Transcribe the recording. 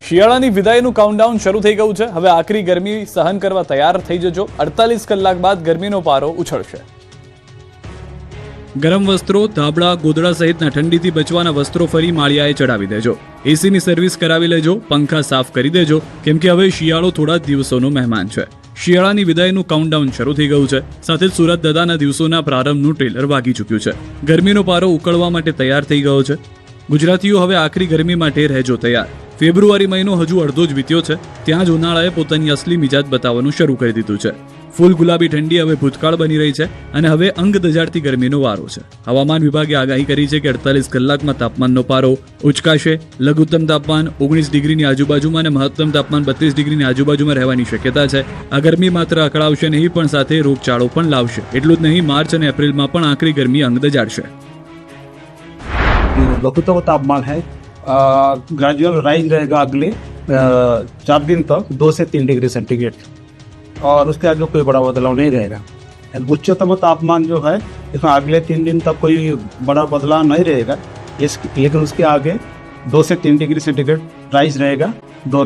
શિયાળાની વિદાયનું કાઉન્ટડાઉન શરૂ થઈ ગયું છે। હવે આકરી ગરમી સહન કરવા તૈયાર થઈ જજો। 48 કલાક બાદ ગરમીનો પારો ઉછળશે। ગરમ વસ્ત્રો, ધાબળા, ગોદડા સહિતના ઠંડીથી બચવાના વસ્ત્રો ફરી માળિયાએ ચડાવી દેજો। એસીની સર્વિસ કરાવી લેજો, પંખા સાફ કરી દેજો, કેમ કે હવે શિયાળો થોડા જ દિવસોનો મહેમાન છે। શિયાળાની વિદાયનું કાઉન્ટડાઉન શરૂ થઈ ગયું છે। સાથે જ સુરત દાદાના દિવસોના પ્રારંભનું ટ્રેલર વાગી ચૂક્યું છે। ગરમીનો પારો ઉકળવા માટે તૈયાર થઈ ગયો છે। ગુજરાતીઓ હવે આખરી ગરમી માટે રહેજો તૈયાર। ફેબ્રુઆરી મહિનો હજુ અડધો જ વીત્યો છે, ત્યાં જ ઉનાળાએ પોતાની અસલી મિજાજ બતાવવાનું શરૂ કરી દીધું છે। ફૂલ ગુલાબી ઠંડી હવે ભૂતકાળ બની રહી છે અને હવે અંગ દજાડતી ગરમીનો વારો છે। હવામાન વિભાગે આગાહી કરી છે કે 48 કલાકમાં તાપમાનનો પારો ઉચકાશે। લઘુત્તમ તાપમાન 19 ડિગ્રીની આજુબાજુમાં અને મહત્તમ તાપમાન 32 ડિગ્રીની આજુબાજુમાં રહેવાની શક્યતા છે। આ ગરમી માત્ર અકળાવશે નહીં, પણ સાથે રોગચાળો પણ લાવશે। એટલું જ નહીં, માર્ચ અને એપ્રિલમાં પણ આકરી ગરમી અંગ દજાડશે। लघुत्तम तापमान है ग्रेजुअल राइज रहेगा अगले 4 दिन तक 2 से 3 डिग्री सेंटीग्रेड, और उसके आगे कोई बड़ा बदलाव नहीं रहेगा। उच्चतम तापमान जो है इसमें अगले 3 दिन तक कोई बड़ा बदलाव नहीं रहेगा, लेकिन उसके आगे 2 से 3 डिग्री सेंटीग्रेड राइज रहेगा 2 दिन।